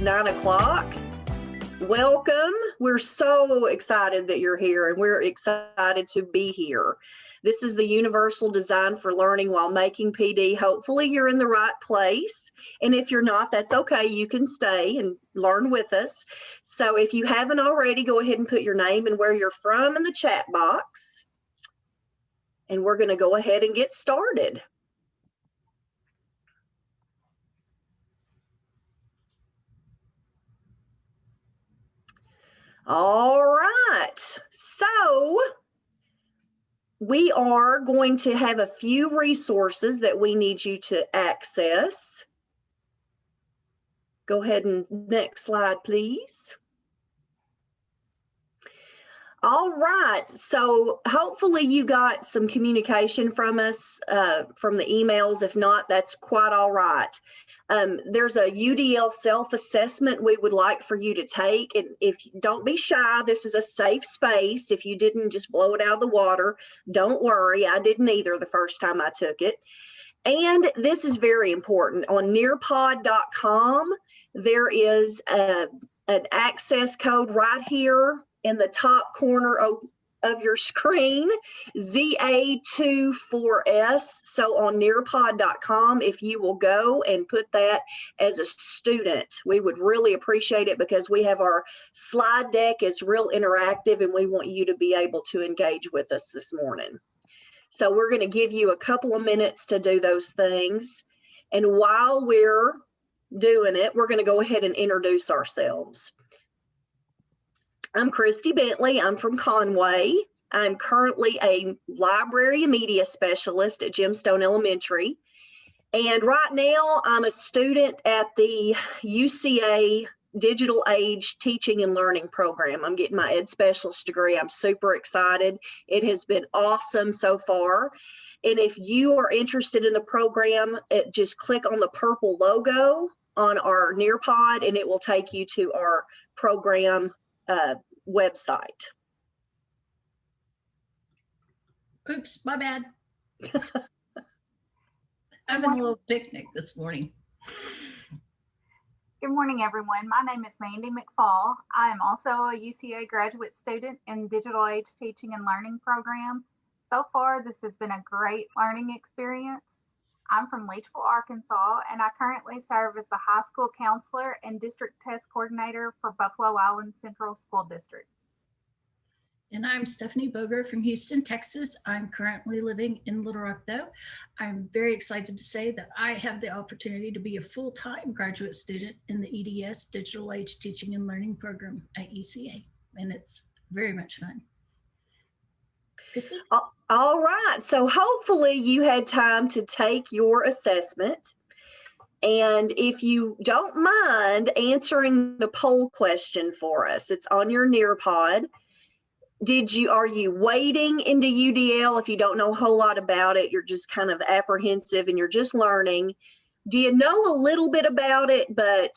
9 o'clock. Welcome. We're so excited that you're here, and we're excited to be here. This is the Universal Design for Learning While Making PD. Hopefully you're in the right place. And if you're not, that's okay. You can stay and learn with us. So if you haven't already, go ahead and put your name and where you're from in the chat box. And we're going to go ahead and get started. All right, so we are going to have a few resources that we need you to access. Go ahead and next slide, please. All right, so hopefully you got some communication from us, from the emails. If not, that's quite all right. There's a UDL self-assessment we would like for you to take. And don't be shy, this is a safe space. If you didn't just blow it out of the water, don't worry. I didn't either the first time I took it. And this is very important. On nearpod.com, there is an access code right here in the top corner of your screen, ZA24S. So on nearpod.com, if you will go and put that as a student, we would really appreciate it, because we have our slide deck is real interactive and we want you to be able to engage with us this morning. So we're going to give you a couple of minutes to do those things. And while we're doing it, we're going to go ahead and introduce ourselves. I'm Christy Bentley. I'm from Conway. I'm currently a library and media specialist at Gemstone Elementary. And right now I'm a student at the UCA Digital Age Teaching and Learning Program. I'm getting my Ed Specialist degree. I'm super excited. It has been awesome so far. And if you are interested in the program, just click on the purple logo on our Nearpod and it will take you to our program website. Oops, my bad. I'm having a little picnic this morning. Good morning, everyone. My name is Mandy McFall. I am also a UCA graduate student in Digital Age Teaching and Learning Program. So far, this has been a great learning experience. I'm from Leachville, Arkansas, and I currently serve as the high school counselor and district test coordinator for Buffalo Island Central School District. And I'm Stephanie Boger from Houston, Texas. I'm currently living in Little Rock, though. I'm very excited to say that I have the opportunity to be a full-time graduate student in the EDS Digital Age Teaching and Learning Program at UCA, and it's very much fun. Christy? All right, so hopefully you had time to take your assessment. And if you don't mind answering the poll question for us, it's on your Nearpod. Are you wading into UDL? If you don't know a whole lot about it, you're just kind of apprehensive and you're just learning. Do you know a little bit about it, but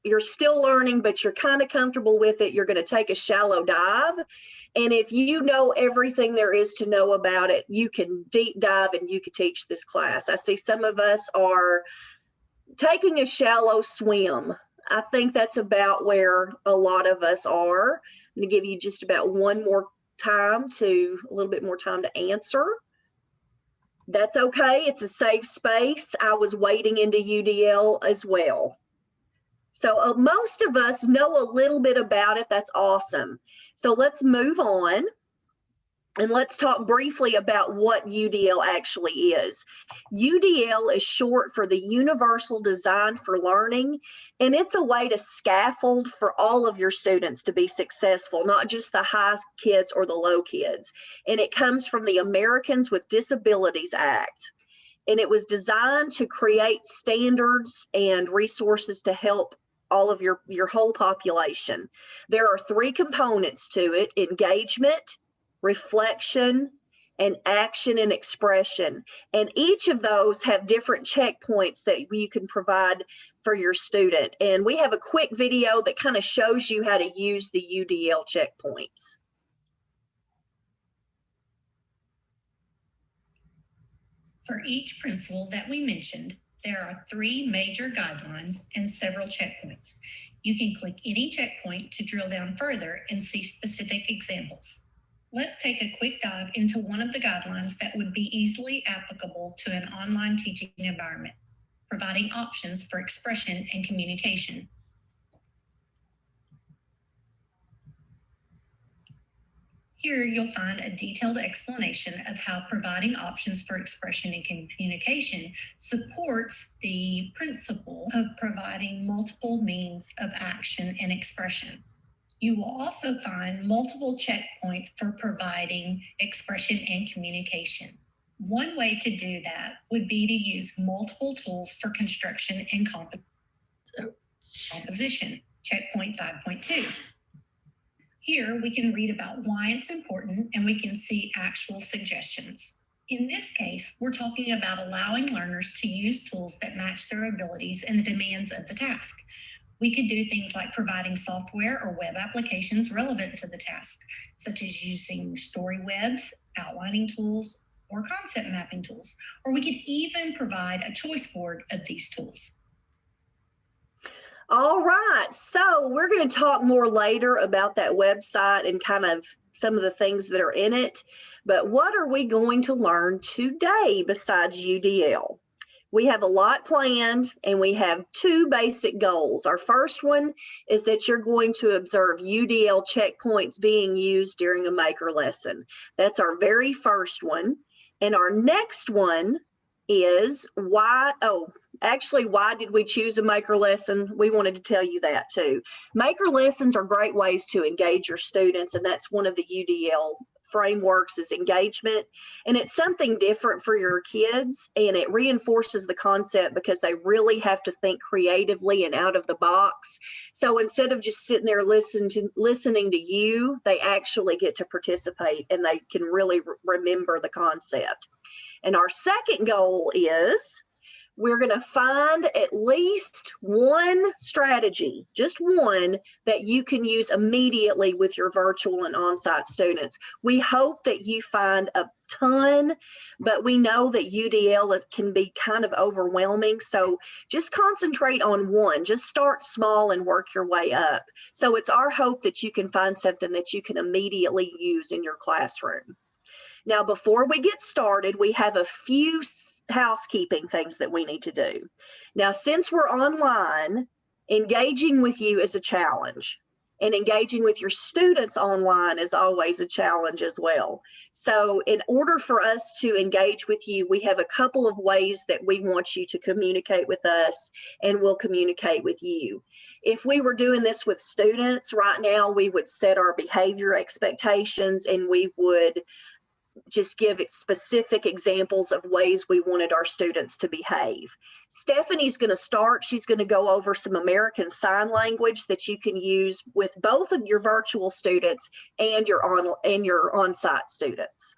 you're still learning, but you're kind of comfortable with it? You're going to take a shallow dive. And if you know everything there is to know about it, you can deep dive and you can teach this class. I see some of us are taking a shallow swim. I think that's about where a lot of us are. I'm going to give you just about a little bit more time to answer. That's okay. It's a safe space. I was wading into UDL as well. So most of us know a little bit about it. That's awesome. So let's move on and let's talk briefly about what UDL actually is. UDL is short for the Universal Design for Learning, and it's a way to scaffold for all of your students to be successful, not just the high kids or the low kids. And it comes from the Americans with Disabilities Act. And it was designed to create standards and resources to help all of your whole population. There are 3 components to it: engagement, reflection, and action and expression. And each of those have different checkpoints that you can provide for your student. And we have a quick video that kind of shows you how to use the UDL checkpoints. For each principle that we mentioned, There are 3 major guidelines and several checkpoints. You can click any checkpoint to drill down further and see specific examples. Let's take a quick dive into one of the guidelines that would be easily applicable to an online teaching environment, providing options for expression and communication. Here you'll find a detailed explanation of how providing options for expression and communication supports the principle of providing multiple means of action and expression. You will also find multiple checkpoints for providing expression and communication. One way to do that would be to use multiple tools for construction and composition, checkpoint 5.2. Here we can read about why it's important and we can see actual suggestions. In this case, we're talking about allowing learners to use tools that match their abilities and the demands of the task. We could do things like providing software or web applications relevant to the task, such as using story webs, outlining tools, or concept mapping tools, or we could even provide a choice board of these tools. All right, so we're going to talk more later about that website and kind of some of the things that are in it. But what are we going to learn today besides UDL? We have a lot planned and we have 2 basic goals. Our first one is that you're going to observe UDL checkpoints being used during a maker lesson. That's our very first one. And our next one is why did we choose a maker lesson? We wanted to tell you that too. Maker lessons are great ways to engage your students, and that's one of the UDL frameworks is engagement. And it's something different for your kids, and it reinforces the concept because they really have to think creatively and out of the box. So instead of just sitting there listening to you, they actually get to participate and they can really remember the concept. And our second goal is we're going to find at least one strategy, just one, that you can use immediately with your virtual and on-site students. We hope that you find a ton, but we know that UDL can be kind of overwhelming. So just concentrate on one. Just start small and work your way up. So it's our hope that you can find something that you can immediately use in your classroom. Now, before we get started, we have a few housekeeping things that we need to do. Now, since we're online, engaging with you is a challenge, and engaging with your students online is always a challenge as well. So in order for us to engage with you, we have a couple of ways that we want you to communicate with us, and we'll communicate with you. If we were doing this with students right now, we would set our behavior expectations and we would just give specific examples of ways we wanted our students to behave. Stephanie's going to start. She's going to go over some American Sign Language that you can use with both of your virtual students and your on-site students.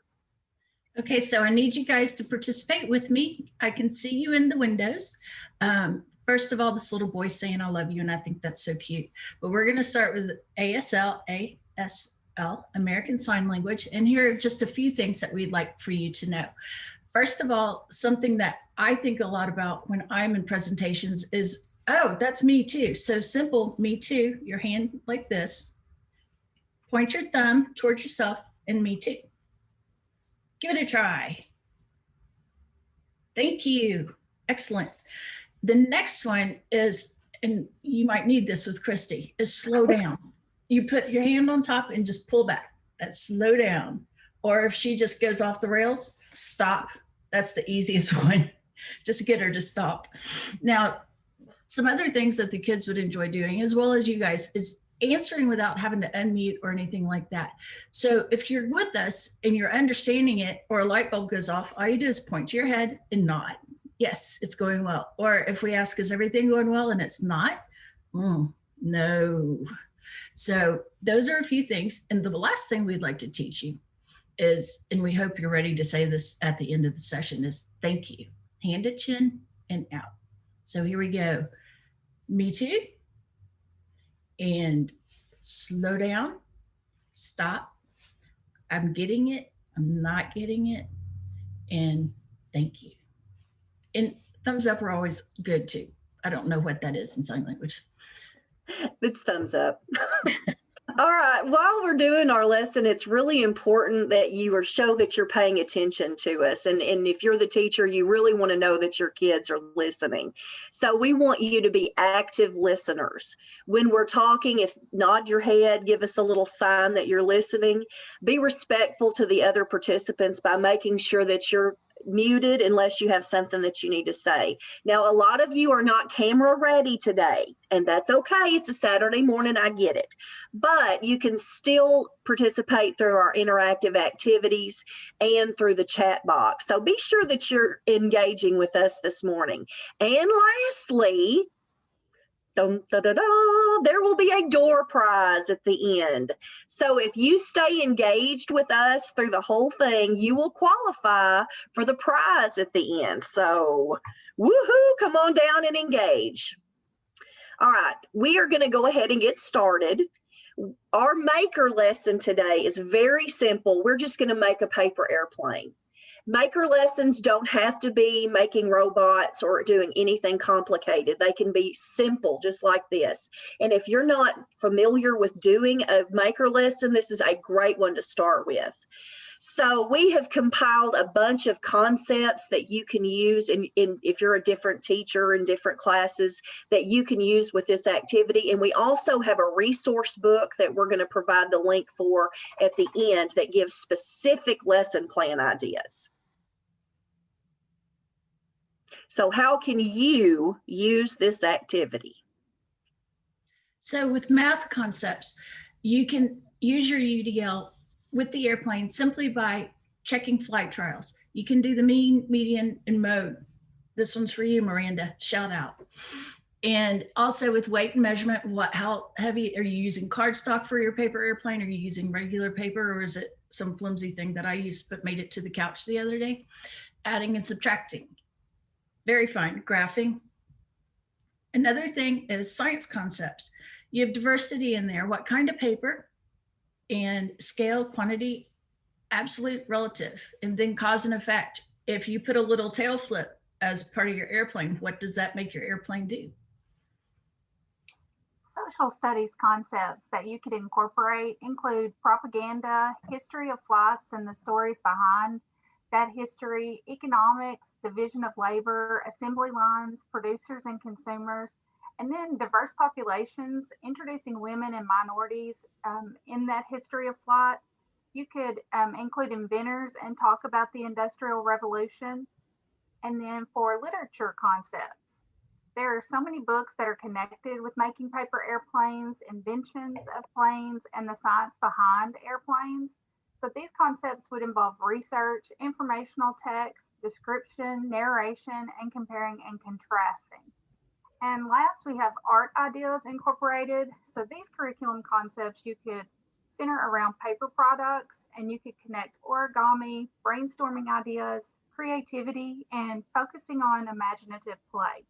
Okay, so I need you guys to participate with me. I can see you in the windows. First of all, this little boy saying I love you, and I think that's so cute. But we're going to start with ASL, American Sign Language, and here are just a few things that we'd like for you to know. First of all, something that I think a lot about when I'm in presentations is, oh, that's me too. So simple, me too, your hand like this, point your thumb towards yourself, and me too. Give it a try. Thank you. Excellent. The next one is, and you might need this with Christy, is slow down. You put your hand on top and just pull back. That's slow down. Or if she just goes off the rails, stop. That's the easiest one. Just get her to stop. Now, some other things that the kids would enjoy doing, as well as you guys, is answering without having to unmute or anything like that. So if you're with us and you're understanding it, or a light bulb goes off, all you do is point to your head and nod. Yes, it's going well. Or if we ask, is everything going well? And it's not, no. So those are a few things. And the last thing we'd like to teach you is, and we hope you're ready to say this at the end of the session, is thank you. Hand at chin and out. So here we go. Me too. And slow down, stop. I'm getting it. I'm not getting it. And thank you. And Thumbs up are always good too. I don't know what that is in sign language. It's thumbs up. All right, while we're doing our lesson, it's really important that you show that you're paying attention to us. And if you're the teacher, you really want to know that your kids are listening. So we want you to be active listeners. When we're talking, if nod your head, give us a little sign that you're listening. Be respectful to the other participants by making sure that you're muted unless you have something that you need to say. Now, a lot of you are not camera ready today, and that's okay. It's a Saturday morning, I get it. But you can still participate through our interactive activities and through the chat box. So be sure that you're engaging with us this morning. And lastly, dun, da, da, da, there will be a door prize at the end. So if you stay engaged with us through the whole thing, you will qualify for the prize at the end. So woohoo, come on down and engage. All right, we are going to go ahead and get started. Our maker lesson today is very simple. We're just going to make a paper airplane. Maker lessons don't have to be making robots or doing anything complicated. They can be simple, just like this. And if you're not familiar with doing a maker lesson, this is a great one to start with. So we have compiled a bunch of concepts that you can use if you're a different teacher in different classes that you can use with this activity. And we also have a resource book that we're going to provide the link for at the end that gives specific lesson plan ideas. So how can you use this activity? So with math concepts, you can use your UDL with the airplane simply by checking flight trials. You can do the mean, median, and mode. This one's for you, Miranda, shout out. And also with weight and measurement, how heavy are you using cardstock for your paper airplane? Are you using regular paper, or is it some flimsy thing that I used but made it to the couch the other day? Adding and subtracting. Very fine. Graphing. Another thing is science concepts. You have diversity in there. What kind of paper, and scale, quantity, absolute, relative, and then cause and effect. If you put a little tail flip as part of your airplane, what does that make your airplane do? Social studies concepts that you could incorporate include propaganda, history of flights and the stories behind that history, economics, division of labor, assembly lines, producers and consumers, and then diverse populations, introducing women and minorities in that history of flight. You could include inventors and talk about the Industrial Revolution. And then for literature concepts, there are so many books that are connected with making paper airplanes, inventions of planes, and the science behind airplanes. So these concepts would involve research, informational text, description, narration, and comparing and contrasting. And last, we have art ideas incorporated. So these curriculum concepts you could center around paper products, and you could connect origami, brainstorming ideas, creativity, and focusing on imaginative play.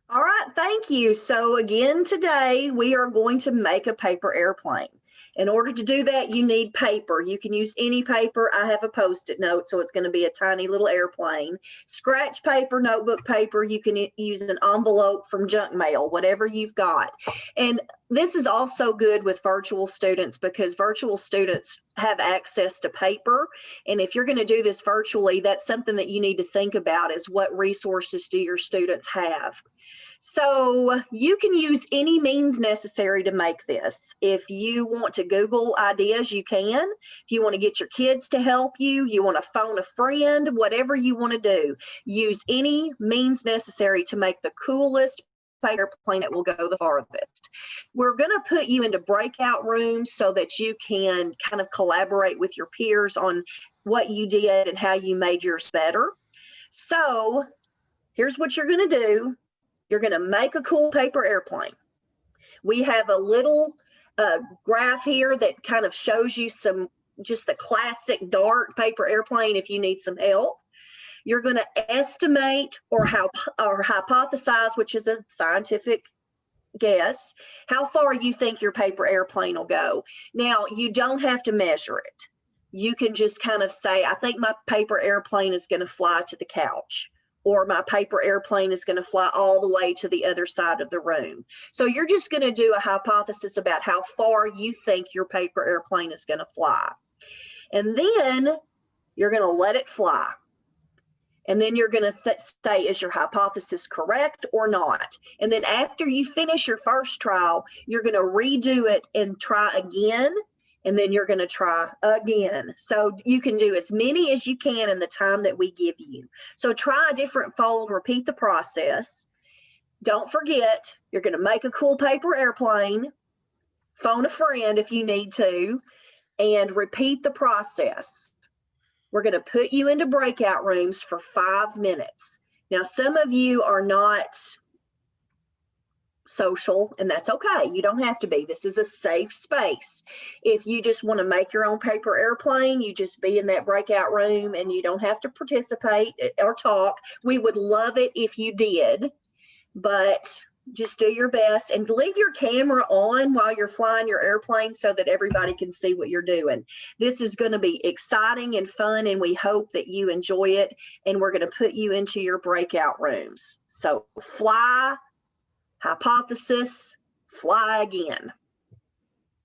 All right, thank you. So again, today we are going to make a paper airplane. In order to do that, you need paper. You can use any paper. I have a Post-it note, so it's going to be a tiny little airplane. Scratch paper, notebook paper. You can use an envelope from junk mail, whatever you've got. And this is also good with virtual students because virtual students have access to paper. And if you're going to do this virtually, that's something that you need to think about is what resources do your students have? So you can use any means necessary to make this. If you want to Google ideas, you can. If you want to get your kids to help you, you want to phone a friend, whatever you want to do, use any means necessary to make the coolest paper airplane that will go the farthest. We're going to put you into breakout rooms so that you can kind of collaborate with your peers on what you did and how you made yours better. So here's what you're going to do. You're going to make a cool paper airplane. We have a little graph here that kind of shows you just the classic dart paper airplane if you need some help. You're going to estimate or hypothesize, which is a scientific guess, how far you think your paper airplane will go. Now, you don't have to measure it. you can just kind of say, I think my paper airplane is going to fly to the couch, or my paper airplane is going to fly all the way to the other side of the room. So you're just going to do a hypothesis about how far you think your paper airplane is going to fly. And then you're going to let it fly. And then you're going to say, is your hypothesis correct or not? And then after you finish your first trial, you're going to redo it and try again. And then you're going to try again. So you can do as many as you can in the time that we give you. So try a different fold, repeat the process. Don't forget, you're going to make a cool paper airplane, phone a friend if you need to, and repeat the process. We're going to put you into breakout rooms for 5 minutes. Now, some of you are not social, and that's okay. You don't have to be. This is a safe space. If you just want to make your own paper airplane, you just be in that breakout room and you don't have to participate or talk. We would love it if you did, but just do your best and leave your camera on while you're flying your airplane so that everybody can see what you're doing. This is going to be exciting and fun, and we hope that you enjoy it, and we're going to put you into your breakout rooms. So fly, hypothesis, fly again.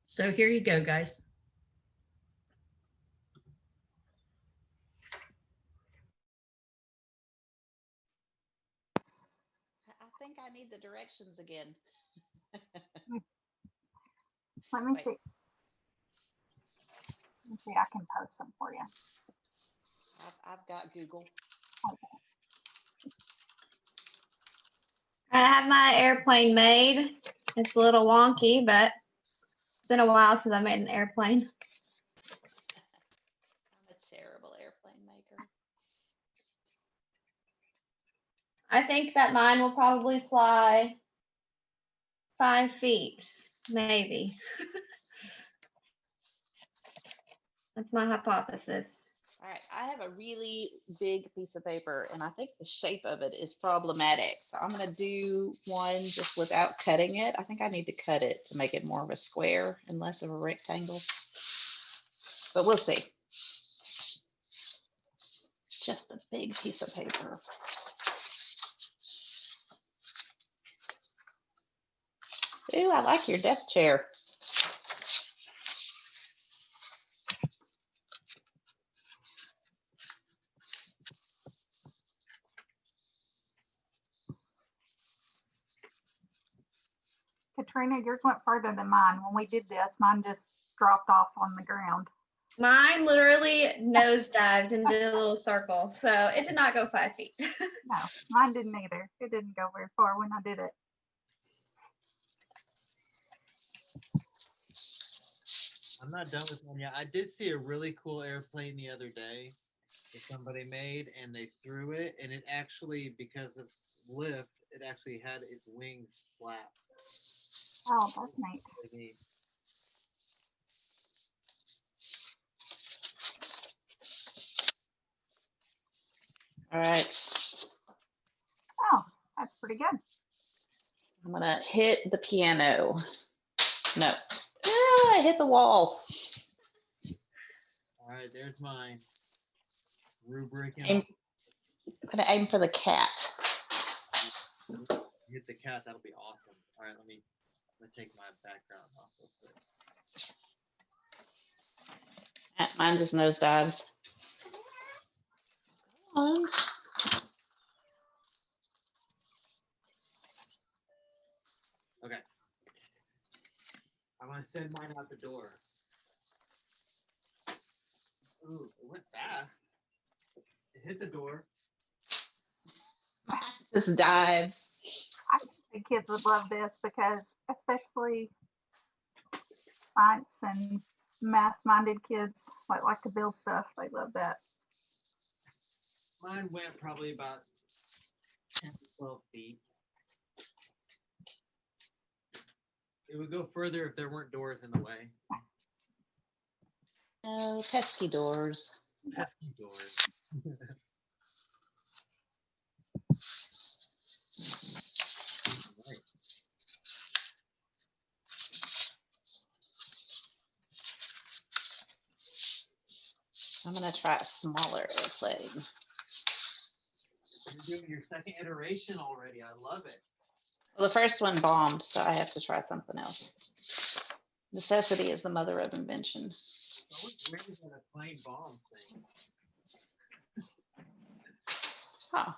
So here you go, guys. I think I need the directions again. Let me see. Let me see, I can post them for you. I've got Google. Okay. I have my airplane made. It's a little wonky, but it's been a while since I made an airplane. I'm a terrible airplane maker. I think that mine will probably fly 5 feet, maybe. That's my hypothesis. All right, I have a really big piece of paper, and I think the shape of it is problematic. So I'm going to do one just without cutting it. I think I need to cut it to make it more of a square and less of a rectangle. But we'll see. Just a big piece of paper. Ooh, I like your desk chair. Katrina, yours went further than mine. When we did this, mine just dropped off on the ground. Mine literally nosedived and did a little circle, so it did not go 5 feet. No, mine didn't either. It didn't go very far when I did it. I'm not done with one yet. I did see a really cool airplane the other day that somebody made, and they threw it, and it actually, because of lift, it actually had its wings flap. Oh, that's neat. Really neat. All right, Oh, that's pretty good. I'm going to hit the piano. No. Ah, I hit the wall. All right, there's mine. Rubric and I'm going to aim for the cat. hit the cat. That'll be awesome. All right, let me take my background off real quick. Mine just nosedives. Come on. Okay. I'm gonna send mine out the door. Ooh, it went fast. It hit the door. Just dives. I think the kids would love this because especially science and math-minded kids like to build stuff. They love that. Mine went probably about 10 to 12 feet. It would go further if there weren't doors in the way. No pesky doors. Pesky doors. Right. I'm gonna try a smaller airplane. You're doing your second iteration already. I love it. Well, the first one bombed, so I have to try something else. Necessity is the mother of invention. Where is that plane bombs thing? Huh.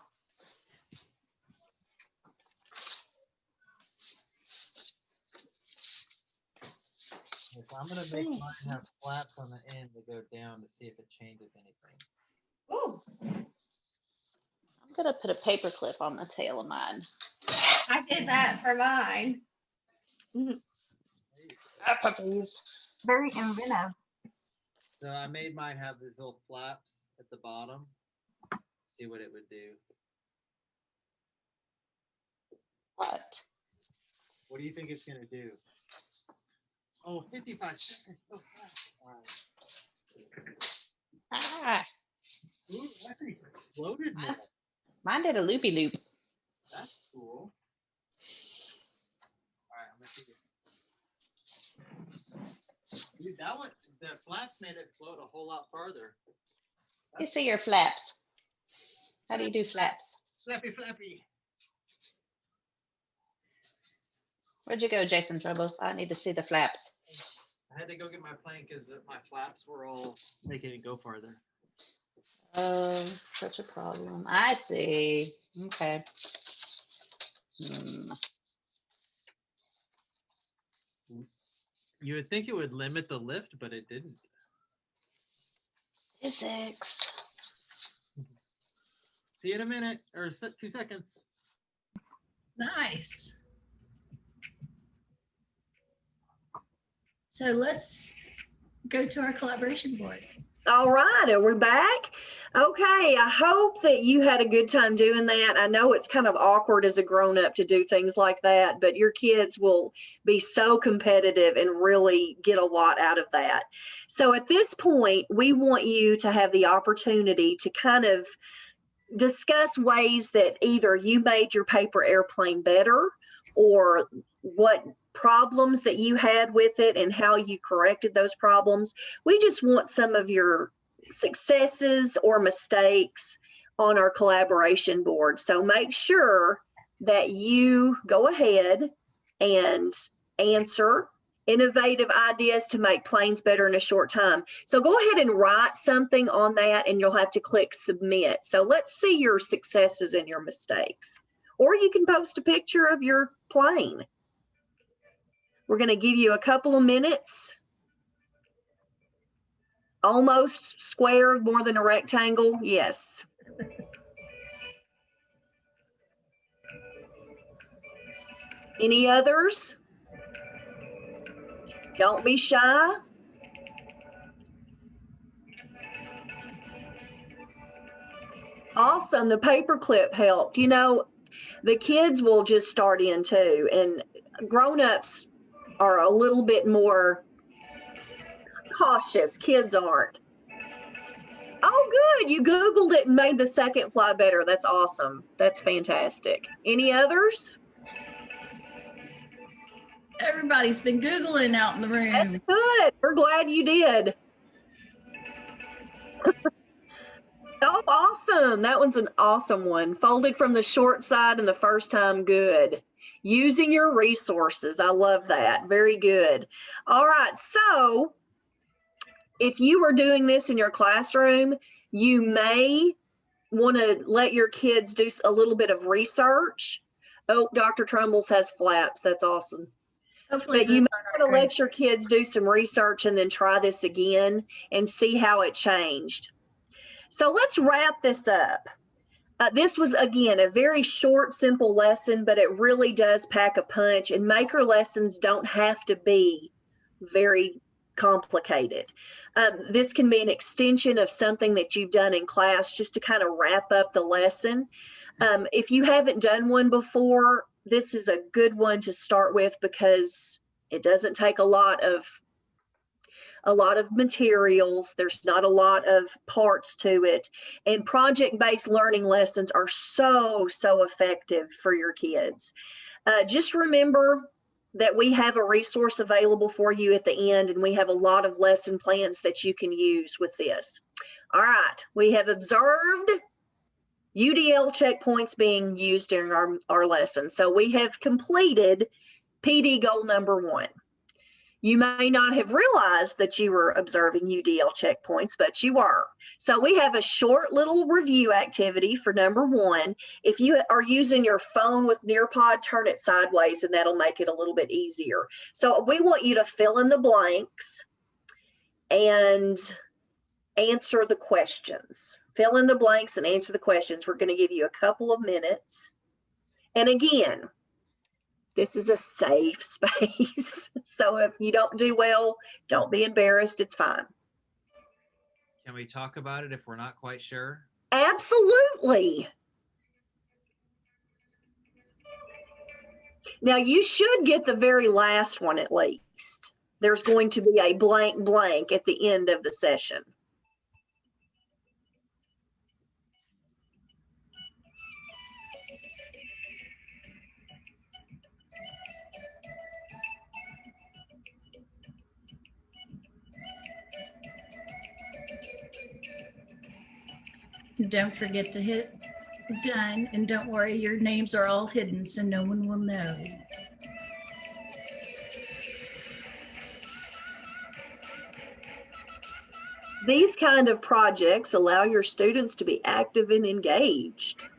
So I'm gonna make mine have flaps on the end to go down to see if it changes anything. Ooh, I'm gonna put a paper clip on the tail of mine. I did that for mine. Puppies. Very inventive. So I made mine have these little flaps at the bottom. See what it would do. What? What do you think it's gonna do? Oh, 55 seconds, so fast. All right. Ah, Ooh, that thing exploded more. mine did a loopy loop. That's cool. All right, I'm gonna see it. Dude, that one, the flaps made it float a whole lot farther. You see your flaps. How do you do flaps? Flappy, flappy. Where'd you go, Jason Trouble? I need to see the flaps. I had to go get my plane because my flaps were all making it go farther. Oh, such a problem. I see. Okay. You would think it would limit the lift, but it didn't. Physics. See you in a minute, or 2 seconds. Nice. So let's go to our collaboration board. All right, are we back? Okay, I hope that you had a good time doing that. I know it's kind of awkward as a grown-up to do things like that, but your kids will be so competitive and really get a lot out of that. So at this point, we want you to have the opportunity to kind of discuss ways that either you made your paper airplane better or what problems that you had with it and how you corrected those problems. We just want some of your successes or mistakes on our collaboration board. So make sure that you go ahead and answer innovative ideas to make planes better in a short time. So go ahead and write something on that and you'll have to click submit. So let's see your successes and your mistakes. Or you can post a picture of your plane. We're going to give you a couple of minutes. Almost square, more than a rectangle. Yes. Any others? Don't be shy. Awesome. The paperclip helped. You know, the kids will just start in too, and grown-ups are a little bit more cautious. Kids aren't. Oh, good. You Googled it and made the second fly better. That's awesome. That's fantastic. Any others? Everybody's been Googling out in the room. That's good. We're glad you did. Oh, awesome. That one's an awesome one. Folded from the short side and the first time, good. Using your resources. I love that. Very good. All right. So if you were doing this in your classroom, you may want to let your kids do a little bit of research. Oh, Dr. Trumbull's has flaps. That's awesome. Hopefully, But you might want to let your kids do some research and then try this again and see how it changed. So let's wrap this up. This was, again, a very short, simple lesson, but it really does pack a punch. And maker lessons don't have to be very complicated. This can be an extension of something that you've done in class just to kind of wrap up the lesson. If you haven't done one before, this is a good one to start with because it doesn't take a lot of materials. There's not a lot of parts to it. And project-based learning lessons are so effective for your kids. Just remember, that we have a resource available for you at the end, and we have a lot of lesson plans that you can use with this. All right, we have observed UDL checkpoints being used during our lesson. So we have completed PD goal number 1. You may not have realized that you were observing UDL checkpoints, but you were. So we have a short little review activity for number 1. If you are using your phone with Nearpod, turn it sideways and that'll make it a little bit easier. So we want you to fill in the blanks and answer the questions. Fill in the blanks and answer the questions. We're going to give you a couple of minutes. And again, this is a safe space. So if you don't do well, don't be embarrassed. It's fine. Can we talk about it if we're not quite sure? Absolutely. Now you should get the very last one at least. There's going to be a blank blank at the end of the session. Don't forget to hit done, and don't worry, your names are all hidden so no one will know. These kind of projects allow your students to be active and engaged.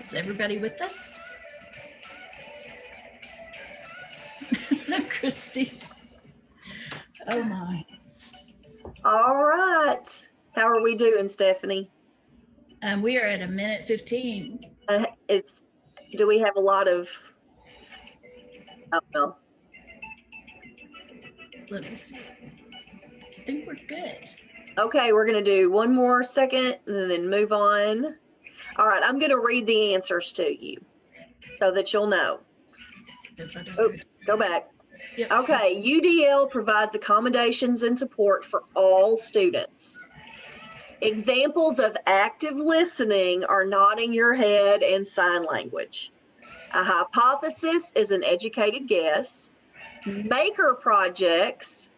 Is everybody with us? Christy. Oh my. All right. How are we doing, Stephanie? We are at 1:15. Do we have a lot of, oh no. Let me see. I think we're good. Okay, we're going to do one more second and then move on. All right, I'm going to read the answers to you so that you'll know. Oops, go back. Yep. Okay, UDL provides accommodations and support for all students. Examples of active listening are nodding your head and sign language. A hypothesis is an educated guess. Maker projects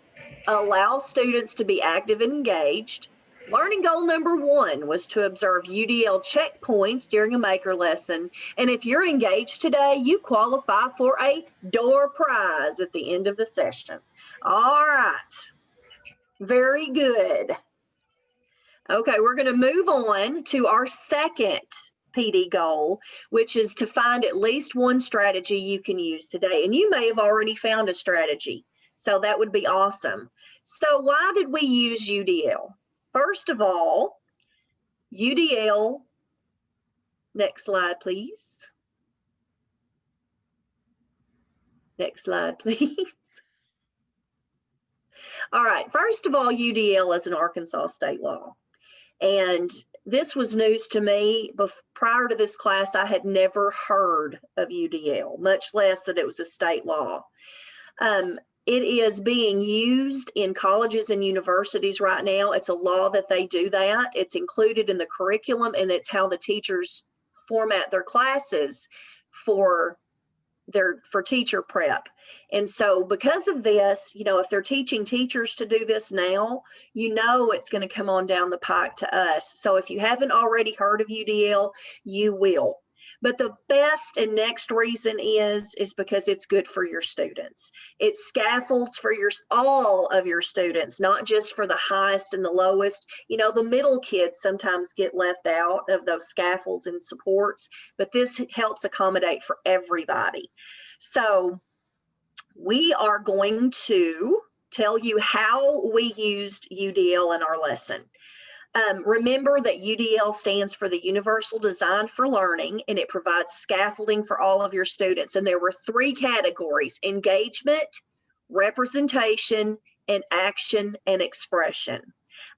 allow students to be active and engaged. Learning goal number 1 was to observe UDL checkpoints during a maker lesson. And if you're engaged today, you qualify for a door prize at the end of the session. All right. Very good. Okay, we're going to move on to our second PD goal, which is to find at least one strategy you can use today. And you may have already found a strategy, so that would be awesome. So why did we use UDL? First of all, UDL, next slide, please. Next slide, please. All right, first of all, UDL is an Arkansas state law. And this was news to me. Prior to this class, I had never heard of UDL, much less that it was a state law. It is being used in colleges and universities right now. It's a law that they do that. It's included in the curriculum, and it's how the teachers format their classes for teacher prep. And so because of this, you know, if they're teaching teachers to do this now, you know it's going to come on down the pike to us. So if you haven't already heard of UDL, you will. But the best and next reason is because it's good for your students. It scaffolds for all of your students, not just for the highest and the lowest. You know, the middle kids sometimes get left out of those scaffolds and supports, but this helps accommodate for everybody. So we are going to tell you how we used UDL in our lesson. Remember that UDL stands for the Universal Design for Learning, and it provides scaffolding for all of your students. And there were 3 categories: engagement, representation, and action and expression.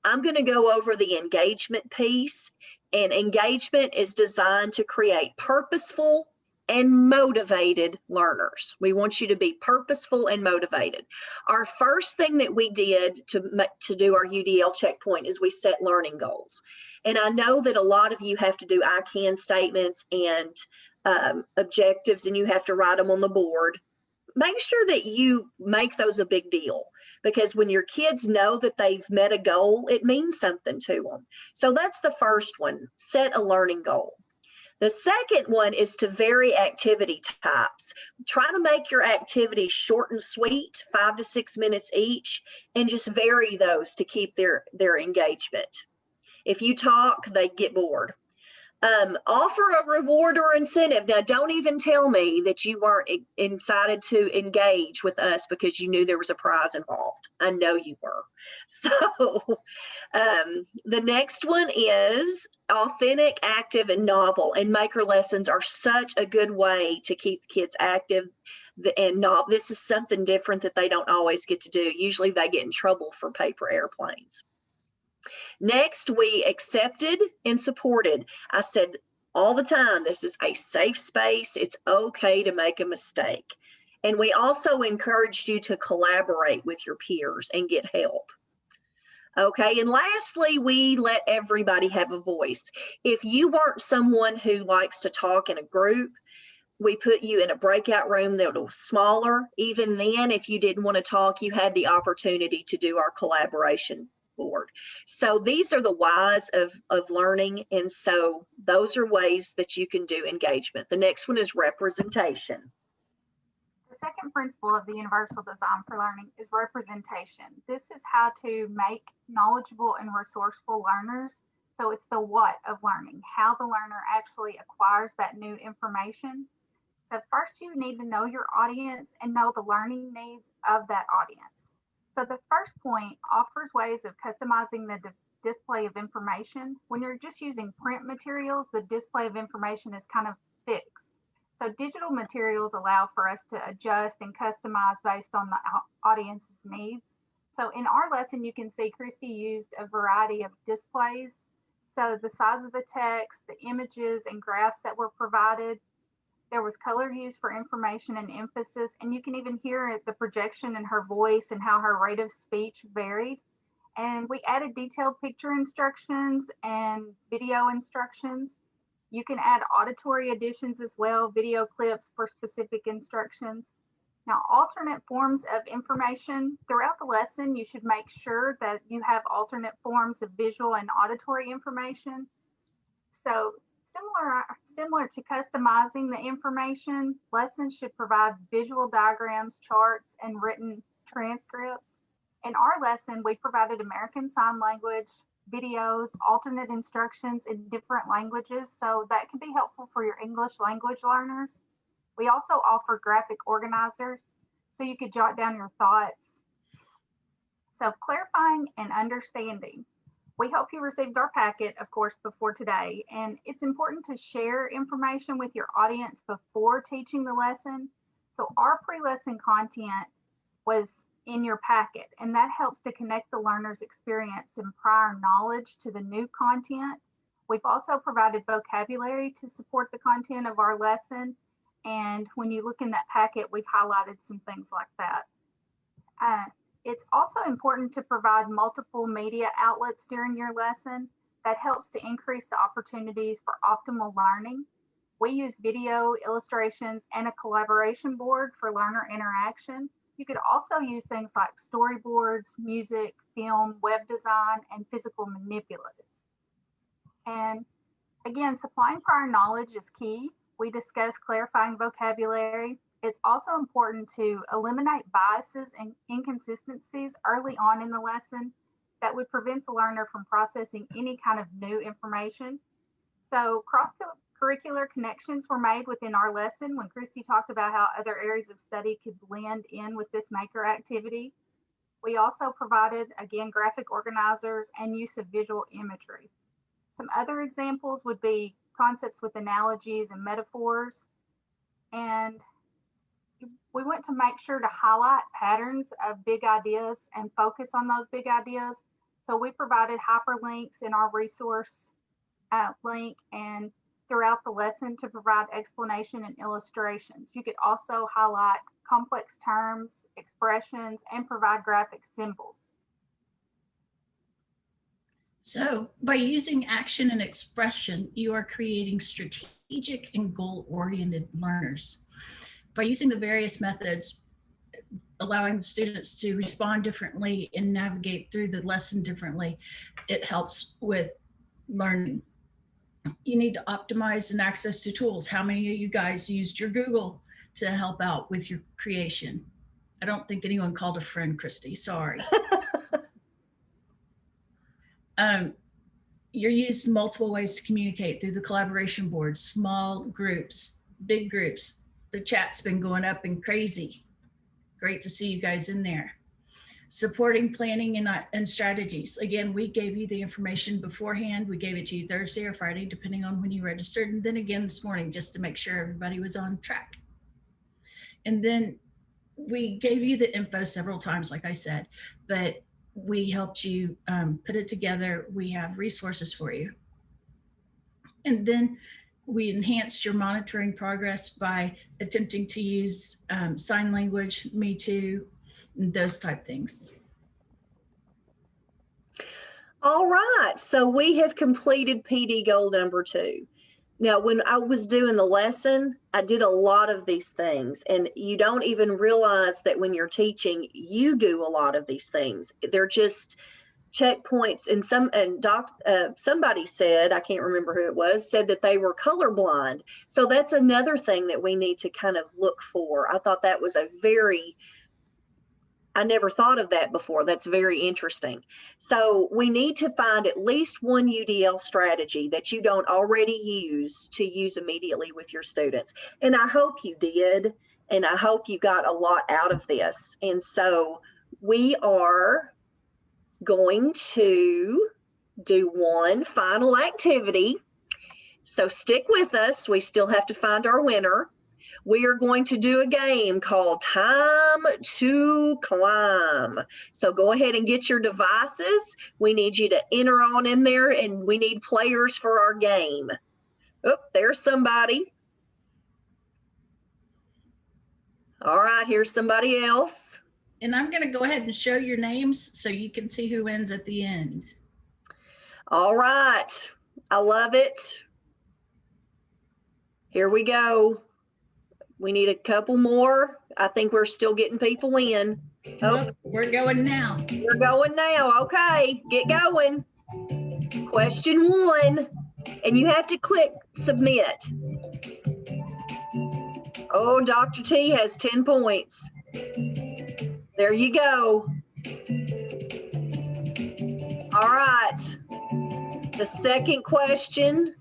I'm going to go over the engagement piece, and engagement is designed to create purposeful, and motivated learners. We want you to be purposeful and motivated. Our first thing that we did to do our UDL checkpoint is we set learning goals. And I know that a lot of you have to do I can statements and objectives, and you have to write them on the board. Make sure that you make those a big deal, because when your kids know that they've met a goal, it means something to them. So that's the first one, set a learning goal. The second one is to vary activity types. Try to make your activities short and sweet, 5 to 6 minutes each, and just vary those to keep their engagement. If you talk, they get bored. Offer a reward or incentive. Now, don't even tell me that you weren't excited to engage with us because you knew there was a prize involved. I know you were. So the next one is authentic, active, and novel. And maker lessons are such a good way to keep the kids active. And this is something different that they don't always get to do. Usually they get in trouble for paper airplanes. Next, we accepted and supported. I said all the time, this is a safe space. It's okay to make a mistake. And we also encouraged you to collaborate with your peers and get help. Okay, and lastly, we let everybody have a voice. If you weren't someone who likes to talk in a group, we put you in a breakout room that was smaller. Even then, if you didn't want to talk, you had the opportunity to do our collaboration board. So these are the whys of learning. And so those are ways that you can do engagement. The next one is representation. The second principle of the universal design for learning is representation. This is how to make knowledgeable and resourceful learners. So it's the what of learning, how the learner actually acquires that new information. So first you need to know your audience and know the learning needs of that audience. So the first point offers ways of customizing the display of information. When you're just using print materials, the display of information is kind of fixed. So digital materials allow for us to adjust and customize based on the audience's needs. So in our lesson, you can see Christy used a variety of displays. So the size of the text, the images and graphs that were provided. There was color used for information and emphasis, and you can even hear the projection in her voice and how her rate of speech varied. And we added detailed picture instructions and video instructions. You can add auditory additions as well, video clips for specific instructions. Now, alternate forms of information. Throughout the lesson, you should make sure that you have alternate forms of visual and auditory information. So similar to customizing the information, lessons should provide visual diagrams, charts, and written transcripts. In our lesson, we provided American Sign Language, videos, alternate instructions in different languages, so that can be helpful for your English language learners. We also offer graphic organizers, so you could jot down your thoughts. So clarifying and understanding. We hope you received our packet, of course, before today, and it's important to share information with your audience before teaching the lesson. So our pre-lesson content was in your packet, and that helps to connect the learner's experience and prior knowledge to the new content. We've also provided vocabulary to support the content of our lesson, and when you look in that packet, we've highlighted some things like that. It's also important to provide multiple media outlets during your lesson. That helps to increase the opportunities for optimal learning. We use video, illustrations, and a collaboration board for learner interaction. You could also use things like storyboards, music, film, web design, and physical manipulatives. And again, supplying prior knowledge is key. We discussed clarifying vocabulary. It's also important to eliminate biases and inconsistencies early on in the lesson that would prevent the learner from processing any kind of new information. So cross-curricular connections were made within our lesson when Christy talked about how other areas of study could blend in with this maker activity. We also provided, again, graphic organizers and use of visual imagery. Some other examples would be concepts with analogies and metaphors. And we want to make sure to highlight patterns of big ideas and focus on those big ideas. So we provided hyperlinks in our resource link, and throughout the lesson to provide explanation and illustrations. You could also highlight complex terms, expressions, and provide graphic symbols. So by using action and expression, you are creating strategic and goal-oriented learners. By using the various methods, allowing the students to respond differently and navigate through the lesson differently, it helps with learning. You need to optimize and access to tools. How many of you guys used your Google to help out with your creation? I don't think anyone called a friend, Christy, sorry. You're used multiple ways to communicate through the collaboration boards, small groups, big groups. The chat's been going up and crazy. Great to see you guys in there. Supporting planning and strategies. Again, we gave you the information beforehand. We gave it to you Thursday or Friday, depending on when you registered. And then again this morning, just to make sure everybody was on track. And then we gave you the info several times, like I said, but we helped you put it together. We have resources for you. And then we enhanced your monitoring progress by attempting to use sign language, Me Too, and those type things. All right, so we have completed PD goal number 2. Now, when I was doing the lesson, I did a lot of these things, and you don't even realize that when you're teaching, you do a lot of these things. They're just checkpoints. And somebody said, I can't remember who it was, said that they were colorblind. So that's another thing that we need to kind of look for. I thought that was I never thought of that before. That's very interesting. So we need to find at least one UDL strategy that you don't already use to use immediately with your students. And I hope you did. And I hope you got a lot out of this. And so we are going to do one final activity. So stick with us. We still have to find our winner. We are going to do a game called Time to Climb. So go ahead and get your devices. We need you to enter on in there, and we need players for our game. Oh, there's somebody. All right, here's somebody else. And I'm going to go ahead and show your names so you can see who wins at the end. All right, I love it. Here we go. We need a couple more. I think we're still getting people in. Oh, we're going now. We're going now. Okay, get going. Question 1, and you have to click submit. Oh, Dr. T has 10 points. There you go. All right. The second question,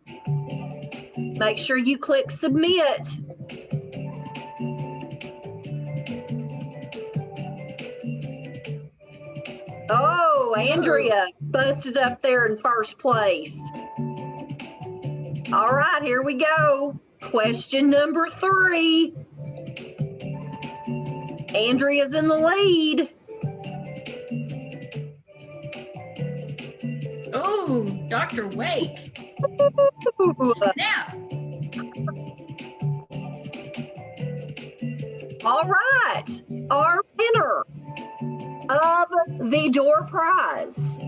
make sure you click submit. Oh, Andrea busted up there in first place. All right, here we go. Question number 3. Andrea's in the lead. Oh, Dr. Wake. Ooh. Snap. All right, our winner of the door prize,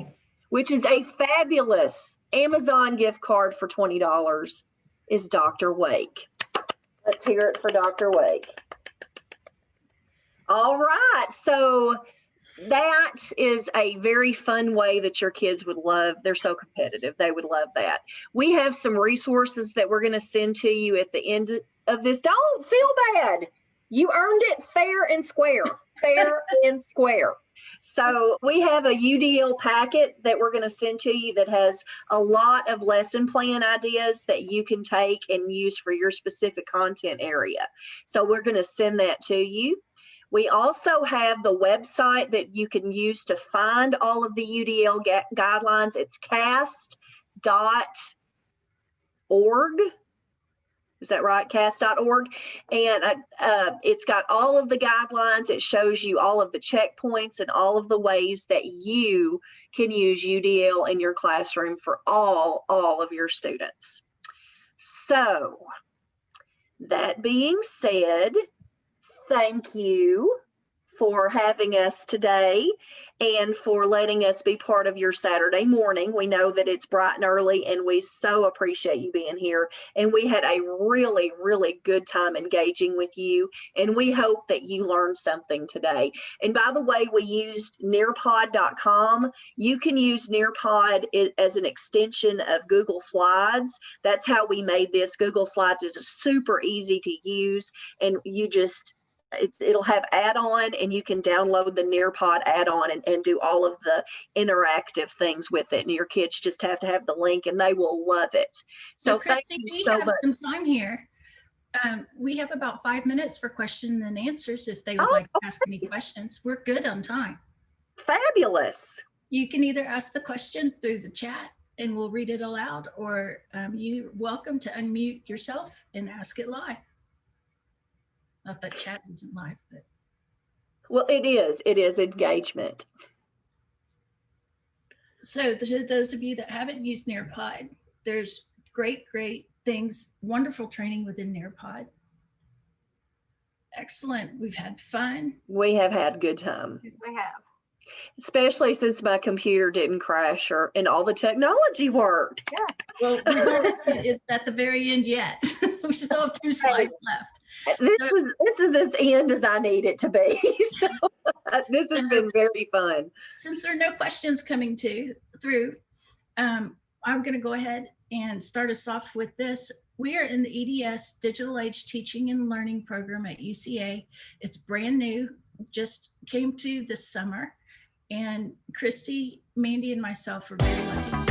which is a fabulous Amazon gift card for $20, is Dr. Wake. Let's hear it for Dr. Wake. All right, so that is a very fun way that your kids would love. They're so competitive. They would love that. We have some resources that we're going to send to you at the end of this. Don't feel bad. You earned it fair and square. Fair and square. So we have a UDL packet that we're going to send to you that has a lot of lesson plan ideas that you can take and use for your specific content area. So we're going to send that to you. We also have the website that you can use to find all of the UDL guidelines. It's cast.org. Is that right? Cast.org. And it's got all of the guidelines. It shows you all of the checkpoints and all of the ways that you can use UDL in your classroom for all of your students. So that being said, thank you for having us today and for letting us be part of your Saturday morning. We know that it's bright and early, and we so appreciate you being here. And we had a really, really good time engaging with you. And we hope that you learned something today. And by the way, we used nearpod.com. You can use Nearpod as an extension of Google Slides. That's how we made this. Google Slides is super easy to use, and you just it'll have add-on, and you can download the Nearpod add-on and do all of the interactive things with it. And your kids just have to have the link, and they will love it. So thank you so much. We have some time here. We have about 5 minutes for questions and answers if they would like to ask any questions. We're good on time. Fabulous. You can either ask the question through the chat and we'll read it aloud, or you're welcome to unmute yourself and ask it live. Not that chat isn't live, but. Well, it is engagement. So those of you that haven't used Nearpod, there's great things, wonderful training within Nearpod. Excellent. We've had fun. We have had a good time. We have. Especially since my computer didn't crash and all the technology worked. Yeah. Well, we're not at the very end yet. We still have 2 slides left. This is as end as I need it to be. So, this has been very fun. Since there are no questions coming through, I'm going to go ahead and start us off with this. We are in the EDS Digital Age Teaching and Learning program at UCA. It's brand new, just came to this summer. And Christy, Mandy, and myself are very lucky